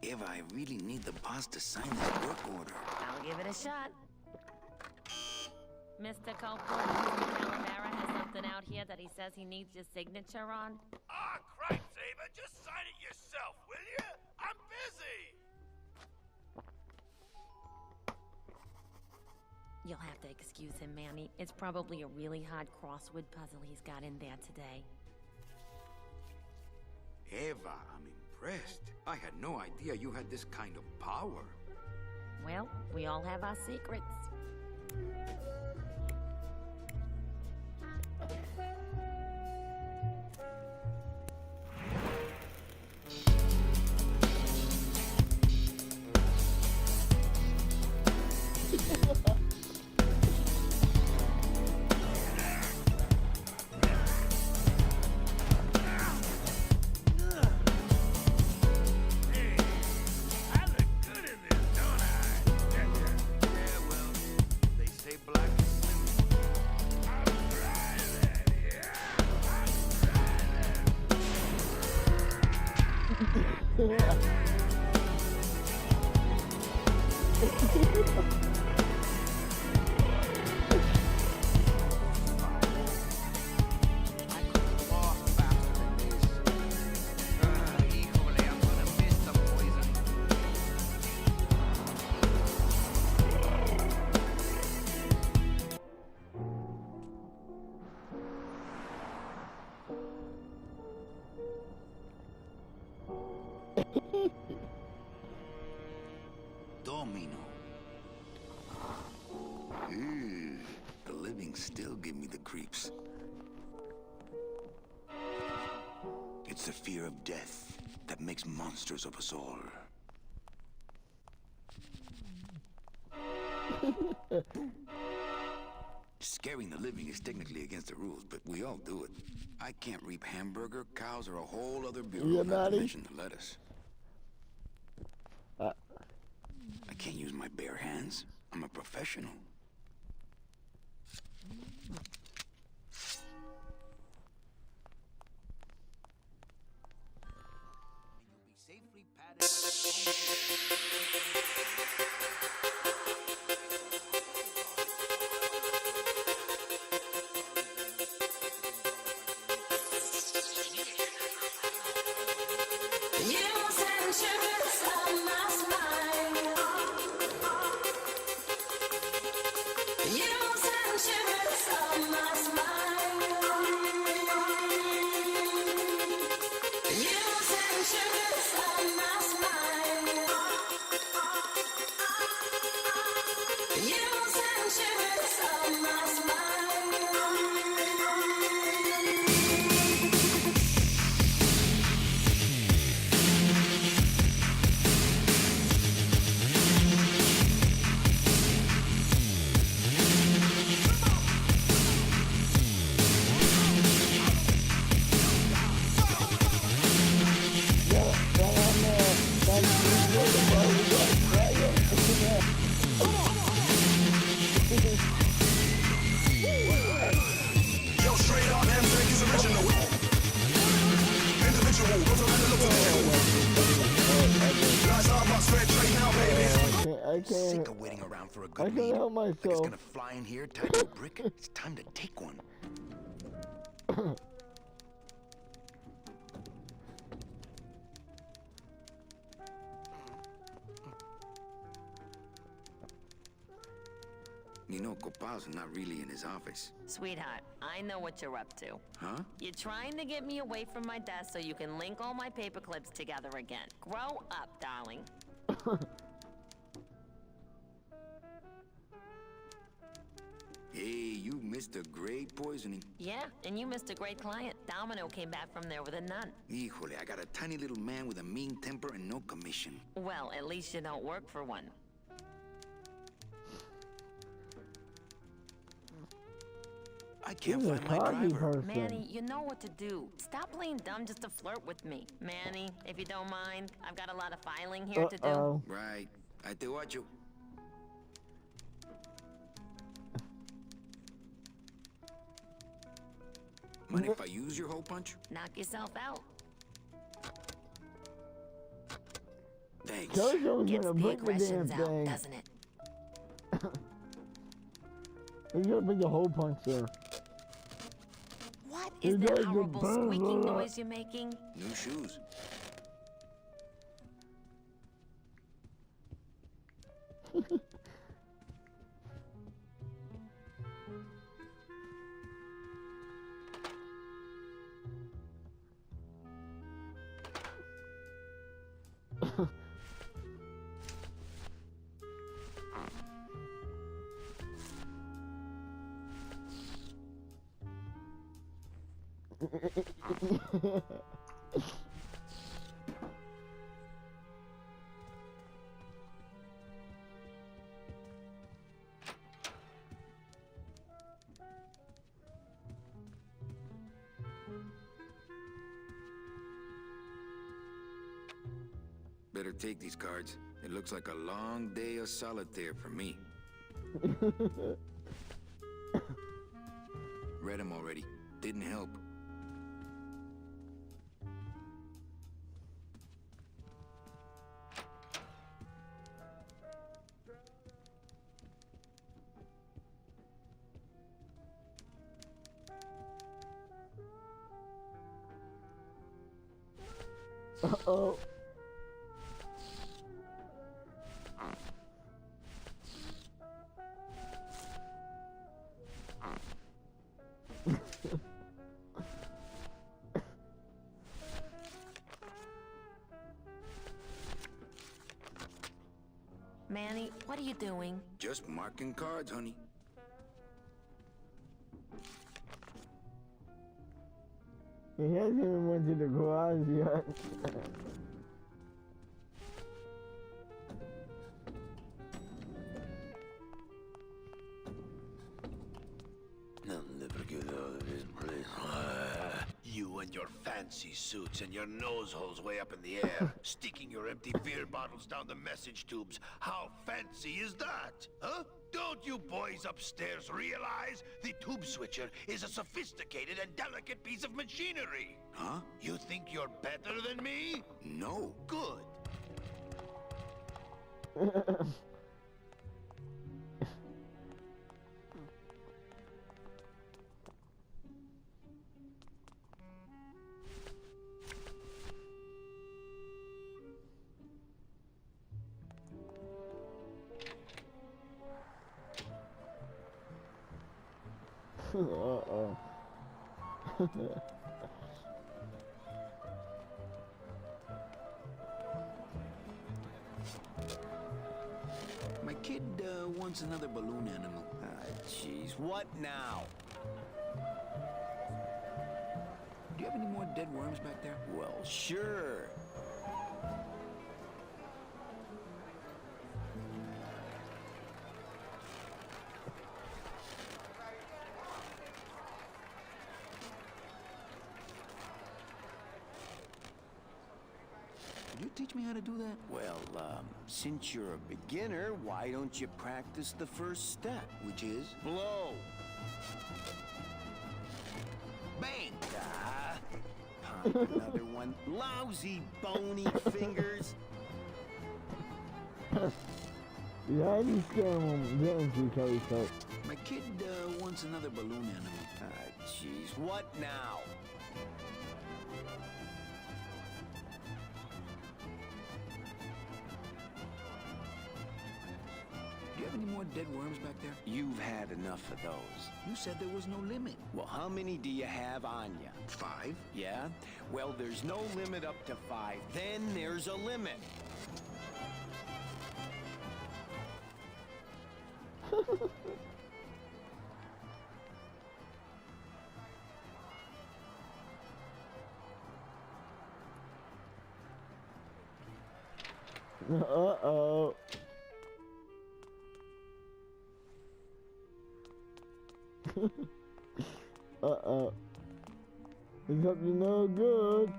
Eva, I really need the boss to sign this work order. I'll give it a shot. Mr. Copeland, Mr. Calavera has something out here that he says he needs your signature on. Ah, cripes, Ava, just sign it yourself, will you? I'm busy! You'll have to excuse him, Manny. It's probably a really hard crossword puzzle he's got in there today. Eva, I'm impressed. I had no idea you had this kind of power. Well, we all have our secrets. Domino. The living still give me the creeps. It's the fear of death that makes monsters of us all. Scaring the living is technically against the rules, but we all do it. I can't reap hamburger, cows, or a whole other bureau, not to mention the lettuce. I can't use my bare hands. I'm a professional. You'll be safely padded. Sick of waiting around for a good lead. Like it's gonna fly in here, tied to a brick. It's time to take one. You know, Copal's not really in his office. Sweetheart, I know what you're up to. Huh? You're trying to get me away from my desk so you can link all my paper clips together again. Grow up, darling. Hey, you missed a great poisoning. Yeah, and you missed a great client. Domino came back from there with a nun. Híjole, I got a tiny little man with a mean temper and no commission. Well, at least you don't work for one. I can't find my driver. Manny, you know what to do. Stop playing dumb just to flirt with me. Manny, if you don't mind, I've got a lot of filing here to do. Right. I te watcho. Mind if I use your hole punch? Knock yourself out. Damn, Thanks. Gets the aggressions out, doesn't it? He's gonna bring the hole punch there. What is that horrible squeaking noise you're making? New shoes. Better take these cards. It looks like a long day of solitaire for me. Read them already. Didn't help. Uh-oh. Manny, what are you doing? Just marking cards, honey. He hasn't even went to the garage yet. I'll never get out of this place. You and your fancy suits and your nose holes way up in the air, sticking your empty beer bottles down the message tubes. How fancy is that? Huh? Don't you boys upstairs realize the tube switcher is a sophisticated and delicate piece of machinery? Huh? You think you're better than me? No. Good. Uh-oh. My kid wants another balloon animal. Jeez, what now? Do you have any more dead worms back there? Well, sure. Could you teach me how to do that? Well, since you're a beginner, why don't you practice the first step? Which is? Blow. Bang! Another one. Lousy, bony fingers. Yeah, he's scaring him, didn't you, Kelly? My kid wants another balloon animal. Jeez, what now? Do you have any more dead worms back there? You've had enough of those. You said there was no limit. Well, how many do you have on you? 5? Yeah? Well, there's no limit up to 5. Then there's a limit. Uh-oh. Uh-oh. It's up to no good.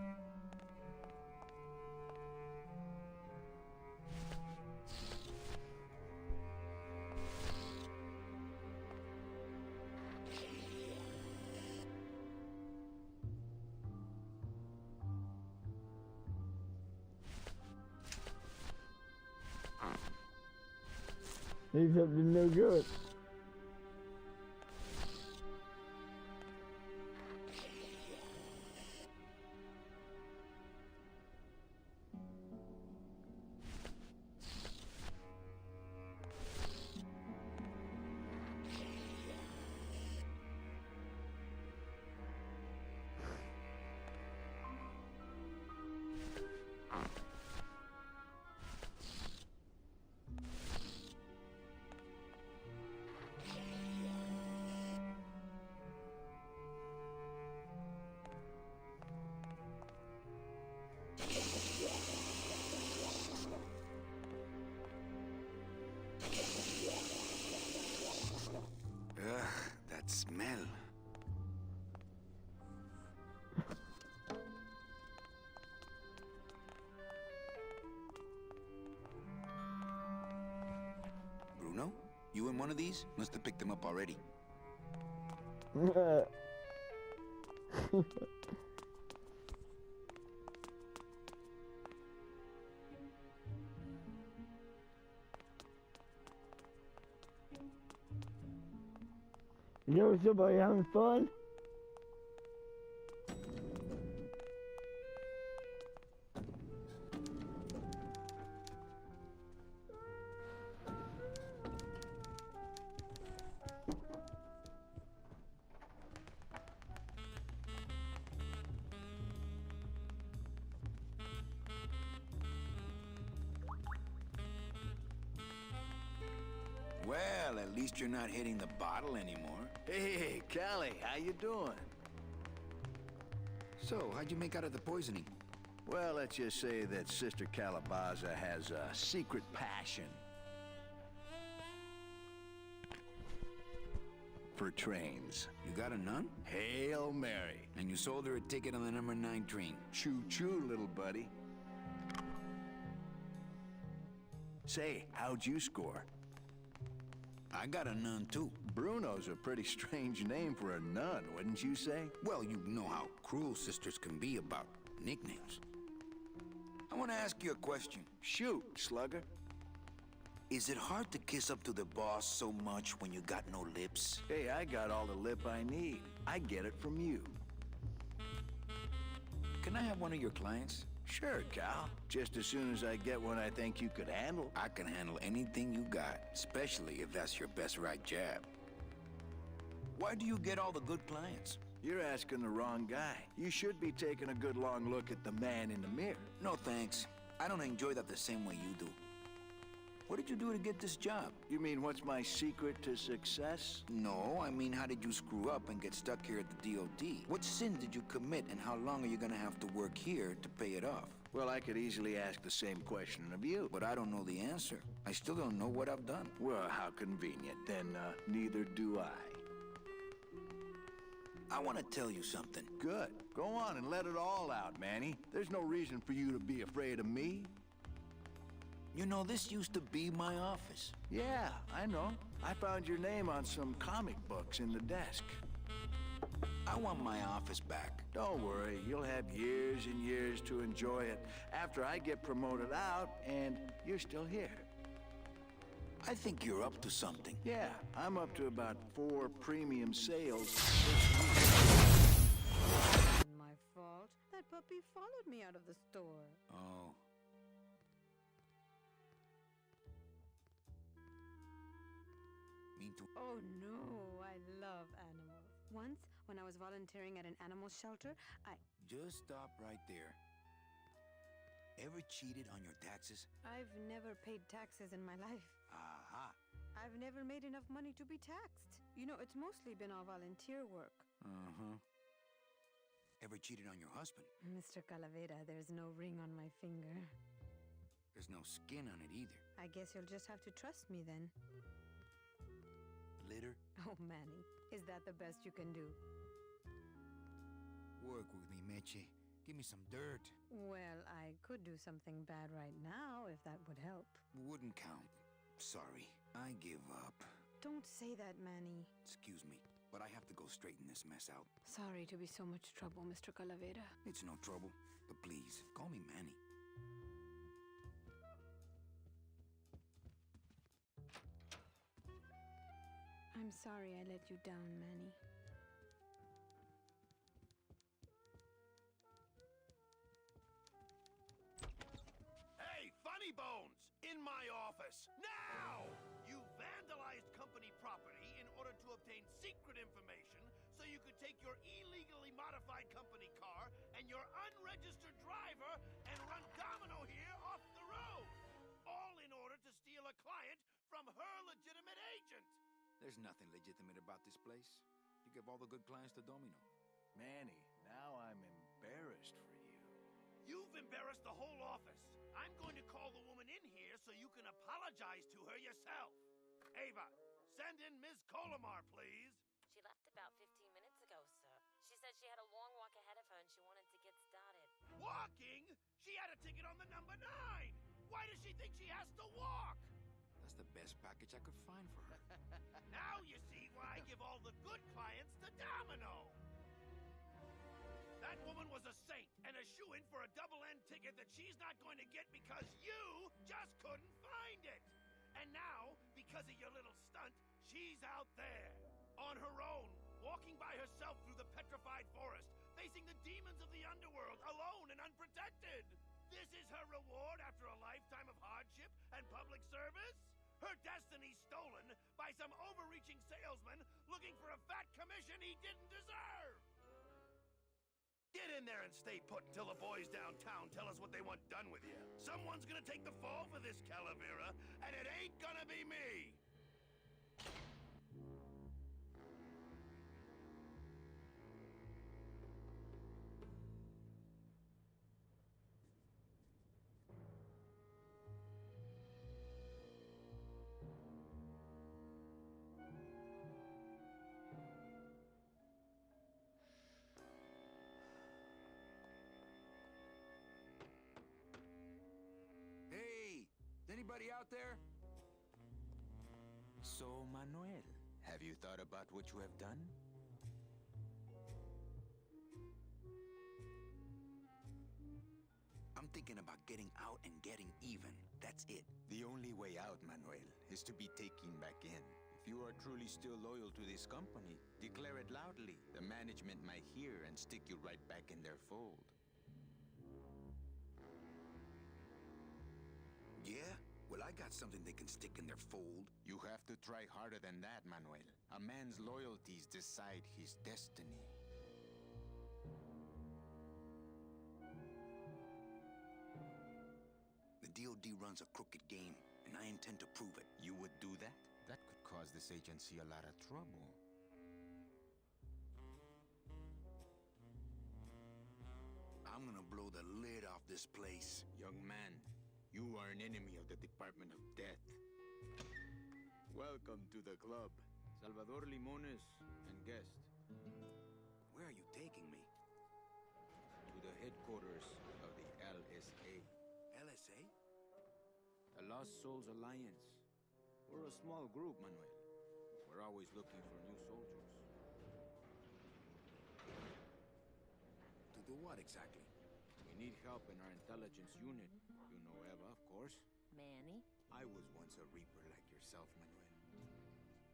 Need something no good. That smell. Bruno, you in one of these? Must have picked them up already. Yo, somebody having fun? Well, at least you're not hitting the bottle anymore. Hey, Callie, how you doing? So, how'd you make out of the poisoning? Well, let's just say that Sister Calabaza has a secret passion for trains. You got a nun? Hail Mary. And you sold her a ticket on the number 9 train. Choo-choo, little buddy. Say, how'd you score? I got a nun, too. Bruno's a pretty strange name for a nun, wouldn't you say? Well, you know how cruel sisters can be about nicknames. I want to ask you a question. Shoot, slugger. Is it hard to kiss up to the boss so much when you got no lips? Hey, I got all the lip I need. I get it from you. Can I have one of your clients? Sure, Cal. Just as soon as I get one I think you could handle. I can handle anything you got, especially if that's your best right jab. Why do you get all the good clients? You're asking the wrong guy. You should be taking a good long look at the man in the mirror. No thanks. I don't enjoy that the same way you do. What did you do to get this job? You mean what's my secret to success? No, I mean how did you screw up and get stuck here at the DOD? What sin did you commit and how long are you gonna have to work here to pay it off? Well, I could easily ask the same question of you. But I don't know the answer. I still don't know what I've done. Well, how convenient. Then, neither do I. I want to tell you something. Good. Go on and let it all out, Manny. There's no reason for you to be afraid of me. You know, this used to be my office. Yeah, I know. I found your name on some comic books in the desk. I want my office back. Don't worry, you'll have years and years to enjoy it after I get promoted out and you're still here. I think you're up to something. Yeah, I'm up to about 4 premium sales. My fault. That puppy followed me out of the store. Oh. Me too. Oh no, I love animals. Once, when I was volunteering at an animal shelter, Just stop right there. Ever cheated on your taxes? I've never paid taxes in my life. Aha. I've never made enough money to be taxed. You know, it's mostly been all volunteer work. Uh-huh. Ever cheated on your husband? Mr. Calavera, there's no ring on my finger. There's no skin on it either. I guess you'll just have to trust me then. Litter? Oh, Manny, is that the best you can do? Work with me, Meche. Give me some dirt. Well, I could do something bad right now if that would help. Wouldn't count. Sorry. I give up. Don't say that, Manny. Excuse me, but I have to go straighten this mess out. Sorry to be so much trouble, Mr. Calavera. It's no trouble, but please, call me Manny. I'm sorry I let you down, Manny. Hey, Funny Bones! In my office! Now! You vandalized company property in order to obtain secret information so you could take your illegally modified company car and your unregistered driver and run Domino here off the road! All in order to steal a client from her legitimate agent! There's nothing legitimate about this place. You give all the good clients to Domino. Manny, now I'm embarrassed for you. You've embarrassed the whole office. I'm going to call the woman in here so you can apologize to her yourself. Ava, send in Ms. Colomar, please. She left about 15 minutes ago, sir. She said she had a long walk ahead of her and she wanted to get started. Walking? She had a ticket on the number 9. Why does she think she has to walk? That's the best package I could find for her. Now you see why I give all the good clients to Domino. That woman was a saint and a shoo-in for a double-end ticket that she's not going to get because you just couldn't find it. And now, because of your little stunt, she's out there, on her own, walking by herself through the petrified forest, facing the demons of the underworld, alone and unprotected. This is her reward after a lifetime of hardship and public service? Her destiny stolen by some overreaching salesman looking for a fat commission he didn't deserve! Get in there and stay put until the boys downtown tell us what they want done with you. Someone's gonna take the fall for this Calavera, and it ain't gonna be me! Hey! Is anybody out there? So, Manuel, have you thought about what you have done? I'm thinking about getting out and getting even. That's it. The only way out, Manuel, is to be taken back in. If you are truly still loyal to this company, declare it loudly. The management might hear and stick you right back in their fold. Yeah? Well, I got something they can stick in their fold. You have to try harder than that, Manuel. A man's loyalties decide his destiny. The DOD runs a crooked game, and I intend to prove it. You would do that? That could cause this agency a lot of trouble. I'm gonna blow the lid off this place. Young man, you are an enemy of the Department of Death. Welcome to the club. Salvador Limones and guest. Where are you taking me? To the headquarters of the LSA. LSA? The Lost Souls Alliance. We're a small group, Manuel. We're always looking for new soldiers. To do what exactly? We need help in our intelligence unit. You know Eva, of course. Manny? I was once a Reaper like yourself, Manuel.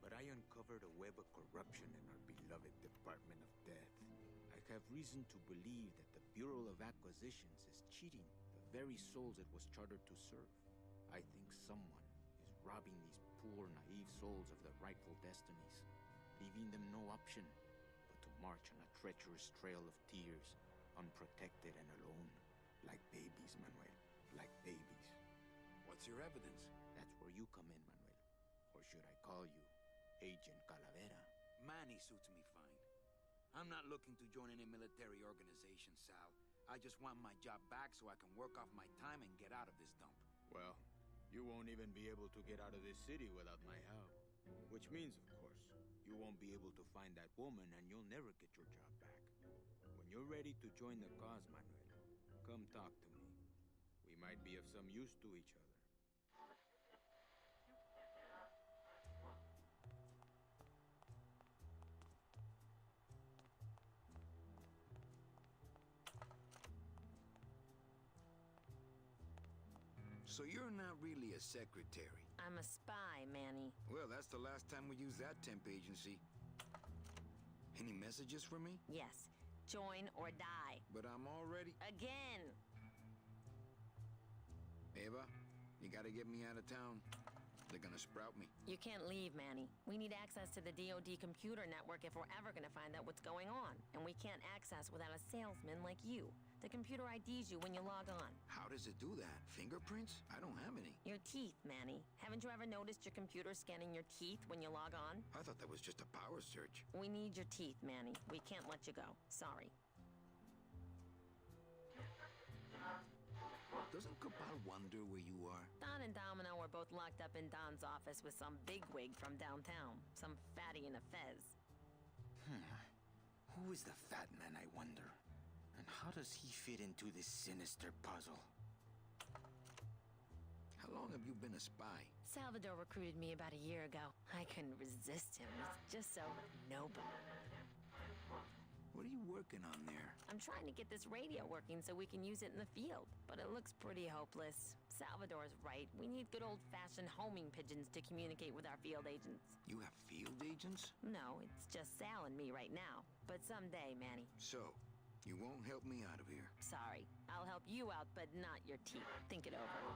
But I uncovered a web of corruption in our beloved Department of Death. I have reason to believe that the Bureau of Acquisitions is cheating the very souls it was chartered to serve. I think someone is robbing these poor, naive souls of their rightful destinies, leaving them no option but to march on a treacherous trail of tears, unprotected and alone, like babies, Manuel, like babies. What's your evidence? That's where you come in, Manuel. Or should I call you Agent Calavera? Manny suits me fine. I'm not looking to join any military organization, Sal. I just want my job back so I can work off my time and get out of this dump. Well, you won't even be able to get out of this city without my help. Which means, of course, you won't be able to find that woman and you'll never get your job back. When you're ready to join the cause, Manuel, come talk to me. We might be of some use to each other. So you're not really a secretary? I'm a spy, Manny. Well, that's the last time we used that temp agency. Any messages for me? Yes. Join or die. But I'm already... Again! Eva, you gotta get me out of town. They're gonna sprout me. You can't leave, Manny. We need access to the DoD computer network if we're ever gonna find out what's going on. And we can't access without a salesman like you. The computer IDs you when you log on. How does it do that? Fingerprints? I don't have any. Your teeth, Manny. Haven't you ever noticed your computer scanning your teeth when you log on? I thought that was just a power search. We need your teeth, Manny. We can't let you go. Sorry. Doesn't Cabal wonder where you are? Don and Domino are both locked up in Don's office with some bigwig from downtown. Some fatty in a fez. Who is the fat man, I wonder? And how does he fit into this sinister puzzle? How long have you been a spy? Salvador recruited me about a year ago. I couldn't resist him. He's just so noble. What are you working on there? I'm trying to get this radio working so we can use it in the field, but it looks pretty hopeless. Salvador's right. We need good old-fashioned homing pigeons to communicate with our field agents. You have field agents? No, it's just Sal and me right now. But someday, Manny. So, you won't help me out of here? Sorry. I'll help you out, but not your teeth. Think it over.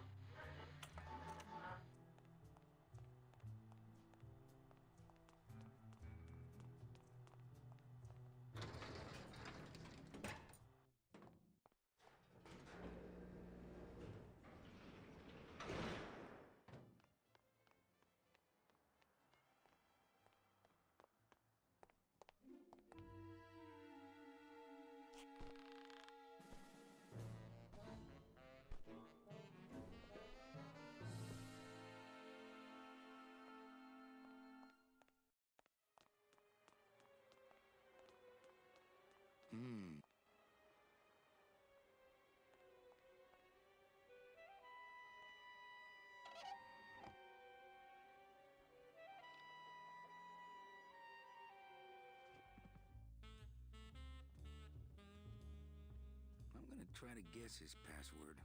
I'm gonna try to guess his password.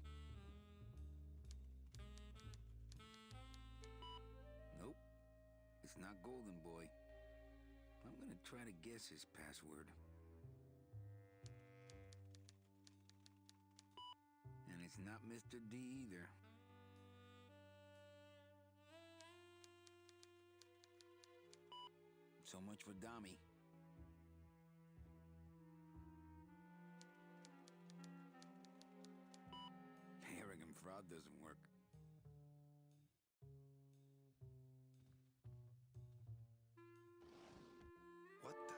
Nope. It's not Golden Boy. I'm gonna try to guess his password. And it's not Mr. D either. So much for Dami. Arrogant fraud doesn't work. What the?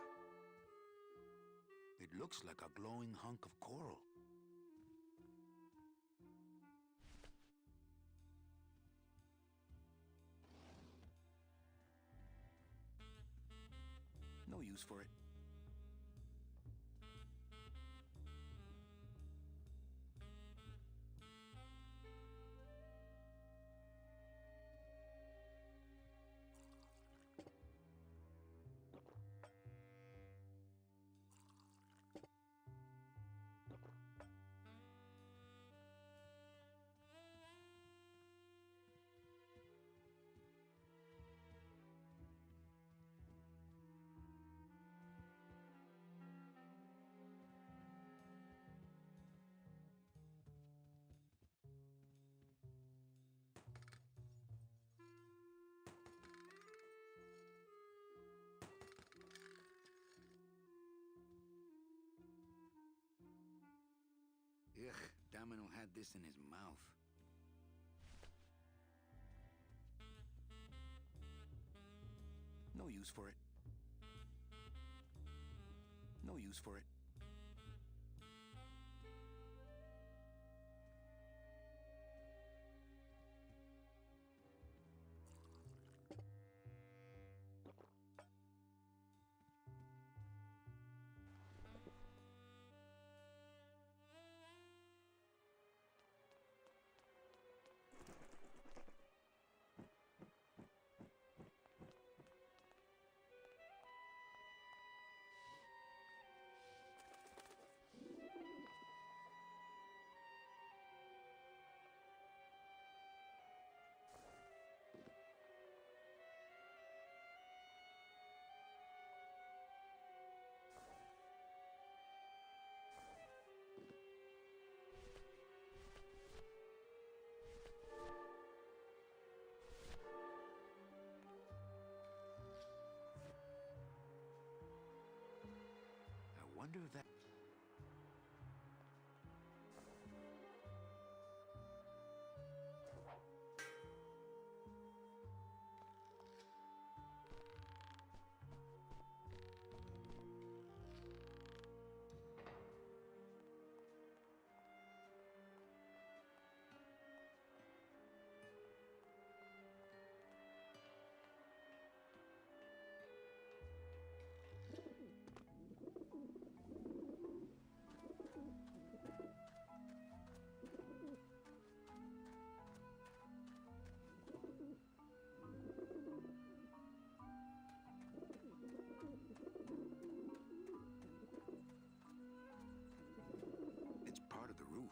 It looks like a glowing hunk of coral. No use for it. Ugh, Domino had this in his mouth. No use for it. No use for it. wonder if that... It's part of the roof.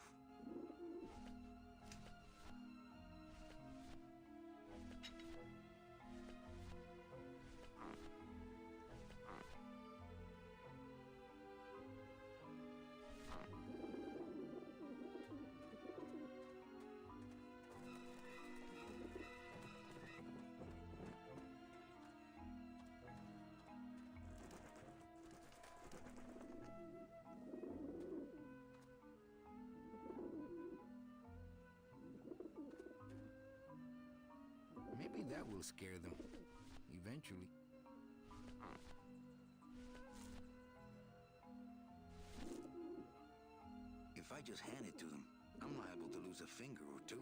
Maybe that will scare them. Eventually. If I just hand it to them, I'm liable to lose a finger or two.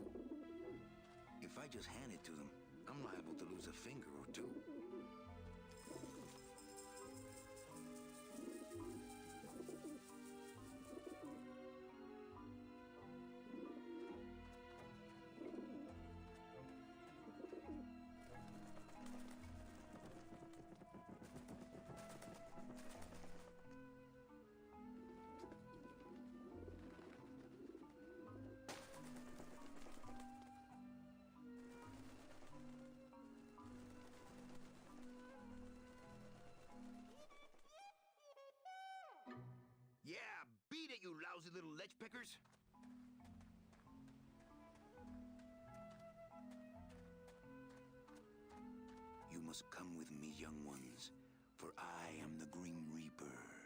If I just hand it to them, I'm liable to lose a finger or two. Yeah, beat it, you lousy little ledge pickers! You must come with me, young ones, for I am the Grim Reaper.